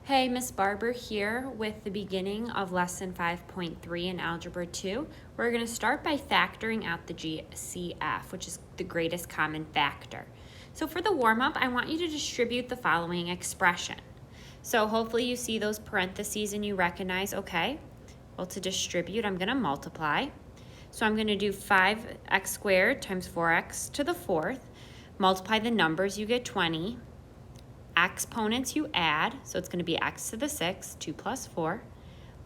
Hey, Miss Barber here with the beginning of lesson 5.3 in Algebra 2. We're going to start by factoring out the GCF, which is the greatest common factor. So for the warm-up, I want you to distribute the following expression. So hopefully you see those parentheses and you recognize, okay, well, to distribute, I'm going to multiply. So I'm going to do 5x squared times 4x to the fourth. Multiply the numbers, you get 20. Exponents you add, so it's going to be x to the 6, 2 plus 4,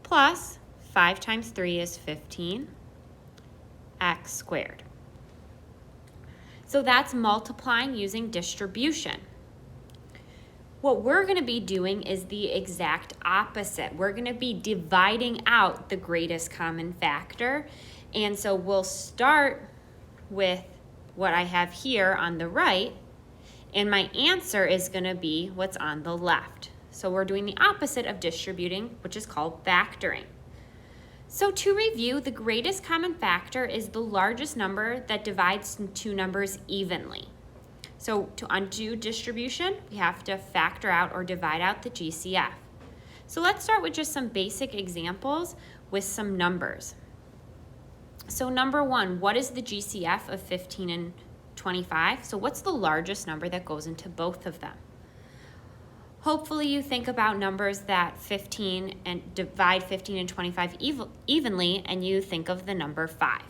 plus 5 times 3 is 15, x squared. So that's multiplying using distribution. What we're going to be doing is the exact opposite. We're going to be dividing out the greatest common factor. And so we'll start with what I have here on the right, and my answer is going to be what's on the left. So we're doing the opposite of distributing, which is called factoring. So to review, the greatest common factor is the largest number that divides two numbers evenly. So to undo distribution, we have to factor out or divide out the GCF. So let's start with just some basic examples with some numbers. So number one, what is the GCF of 15 and 25? So what's the largest number that goes into both of them? Hopefully you think about numbers that divide 15 and 25 evenly, and you think of the number 5.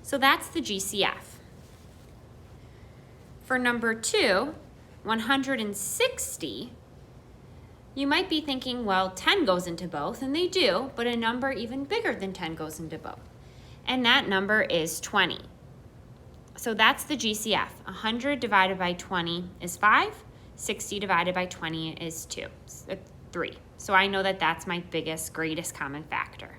So that's the GCF. For number 2, 160, you might be thinking, well, 10 goes into both, and they do, but a number even bigger than 10 goes into both. And that number is 20. So that's the GCF. 100 divided by 20 is 5. 60 divided by 20 is 3. So I know that that's my biggest, greatest common factor.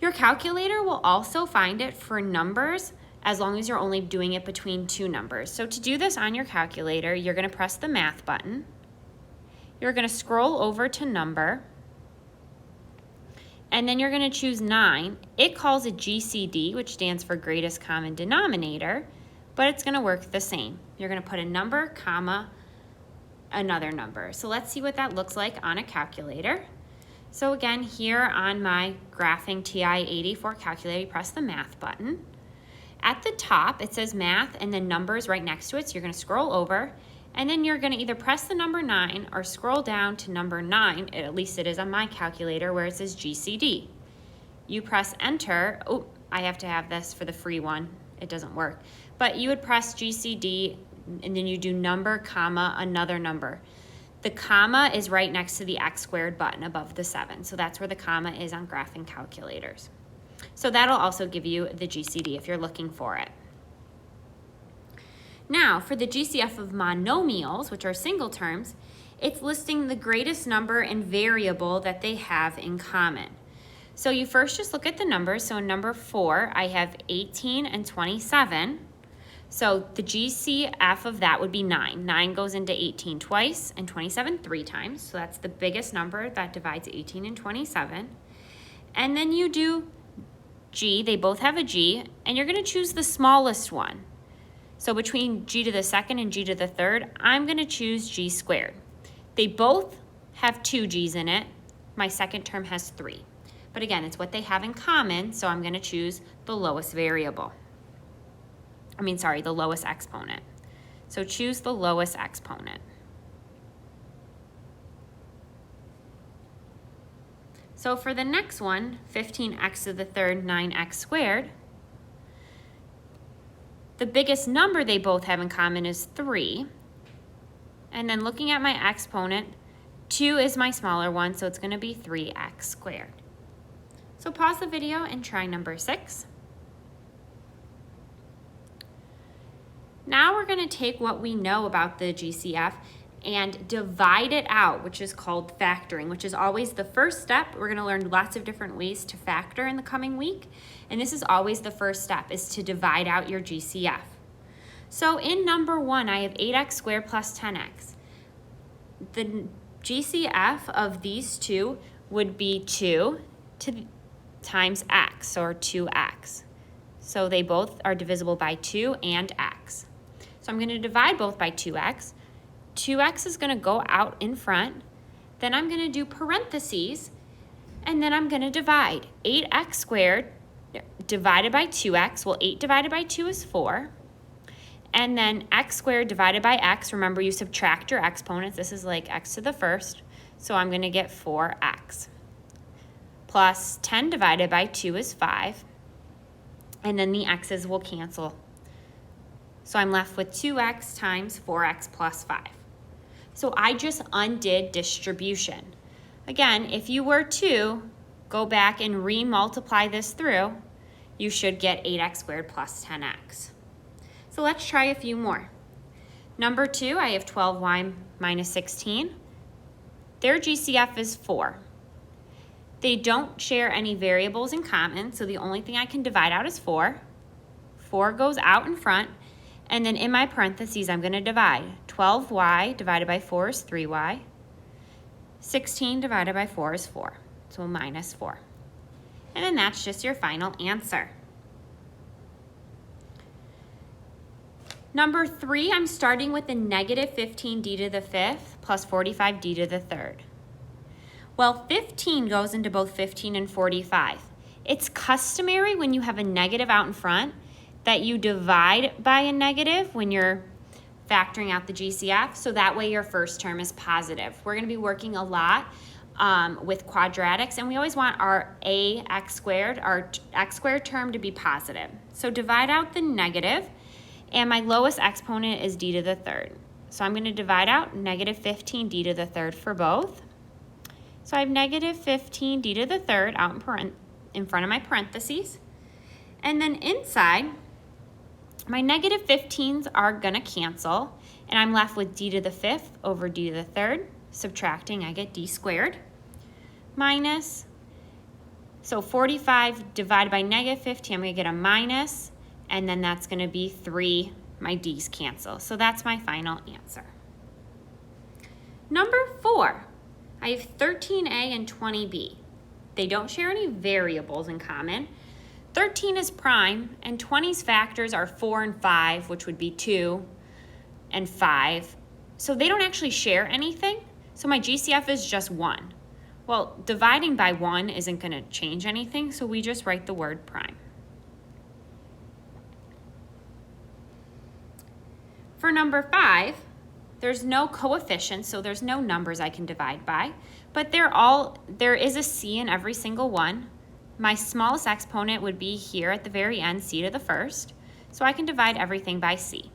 Your calculator will also find it for numbers as long as you're only doing it between two numbers. So to do this on your calculator, you're going to press the math button. You're going to scroll over to number. And then you're going to choose 9. It calls it GCD, which stands for greatest common denominator, but it's going to work the same. You're going to put a number, comma, another number. So let's see what that looks like on a calculator. So again, here on my Graphing TI-84 calculator, you press the math button. At the top, it says math and then numbers right next to it. So you're going to scroll over. And then you're going to either press the number 9 or scroll down to number 9, at least it is on my calculator, where it says GCD. You press enter. Oh, I have to have this for the free one. It doesn't work. But you would press GCD, and then you do number, comma, another number. The comma is right next to the x squared button above the 7. So that's where the comma is on graphing calculators. So that'll also give you the GCD if you're looking for it. Now, for the GCF of monomials, which are single terms, it's listing the greatest number and variable that they have in common. So you first just look at the numbers. So in number 4, I have 18 and 27. So the GCF of that would be 9. 9 goes into 18 twice and 27 3 times. So that's the biggest number that divides 18 and 27. And then you do G. They both have a G, and you're going to choose the smallest one. So between g to the second and g to the third, I'm going to choose g squared. They both have 2 g's in it. My second term has 3. But again, it's what they have in common, so I'm going to choose the lowest variable. The lowest exponent. So choose the lowest exponent. So for the next one, 15x to the third, 9x squared, the biggest number they both have in common is 3. And then looking at my exponent, 2 is my smaller one, so it's going to be 3x squared. So pause the video and try number 6. Now we're going to take what we know about the GCF and divide it out, which is called factoring, which is always the first step. We're going to learn lots of different ways to factor in the coming week, and this is always the first step, is to divide out your GCF. So in number 1, I have 8x squared plus 10x. The GCF of these two would be 2 times x, or 2x. So they both are divisible by 2 and x. So I'm going to divide both by 2x. 2x is going to go out in front, Then I'm going to do parentheses, and then I'm going to divide. 8x squared divided by 2x. Well, 8 divided by 2 is 4. And then x squared divided by x. Remember, you subtract your exponents. This is like x to the first. So I'm going to get 4x. Plus 10 divided by 2 is 5. And then the x's will cancel. So I'm left with 2x times 4x plus 5. So I just undid distribution. Again, if you were to go back and re-multiply this through, you should get 8x squared plus 10x. So let's try a few more. Number 2, I have 12y minus 16. Their GCF is 4. They don't share any variables in common, so the only thing I can divide out is 4. 4 goes out in front, and then in my parentheses, I'm going to divide. 12y divided by 4 is 3y. 16 divided by 4 is 4, so minus 4. And then that's just your final answer. Number 3, I'm starting with the negative 15d to the 5th plus 45d to the 3rd. Well, 15 goes into both 15 and 45. It's customary when you have a negative out in front that you divide by a negative when you're factoring out the GCF, so that way your first term is positive. We're going to be working a lot with quadratics, and we always want our ax squared, our x squared term to be positive. So divide out the negative, and my lowest exponent is d to the 3rd. So I'm going to divide out negative 15d to the 3rd for both. So I have negative 15d to the 3rd out in front of my parentheses. And then inside, my negative 15s are going to cancel, and I'm left with d to the 5th over d to the 3rd. Subtracting, I get d squared minus, so 45 divided by negative 15, I'm going to get a minus, and then that's going to be 3. My d's cancel. So that's my final answer. Number 4, I have 13a and 20b. They don't share any variables in common. 13 is prime, and 20's factors are 4 and 5, which would be 2 and 5. So they don't actually share anything. So my GCF is just 1. Well, dividing by 1 isn't going to change anything, so we just write the word prime. For number 5, there's no coefficients, so there's no numbers I can divide by, but there is a c in every single one. My smallest exponent would be here at the very end, c to the 1st, so I can divide everything by c.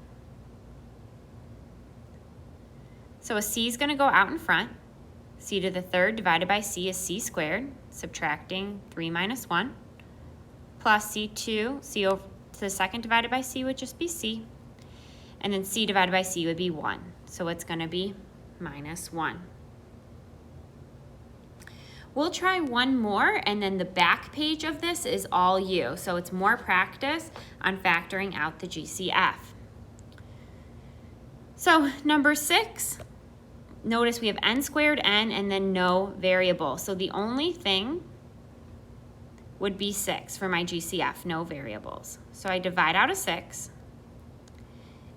So a c is going to go out in front. C to the 3rd divided by c is c squared, subtracting 3 minus 1, plus c2, c over to the 2nd divided by c would just be c. And then c divided by c would be 1. So it's going to be minus 1. We'll try one more, and then the back page of this is all you. So it's more practice on factoring out the GCF. So number 6, notice we have n squared n and then no variable. So the only thing would be 6 for my GCF, no variables. So I divide out a 6.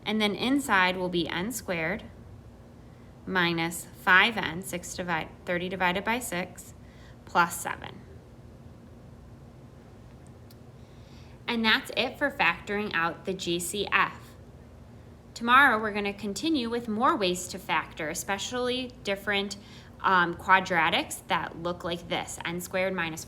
And then inside will be n squared minus 5n, 30 divided by 6, plus 7. And that's it for factoring out the GCF. Tomorrow we're going to continue with more ways to factor, especially different quadratics that look like this, n squared minus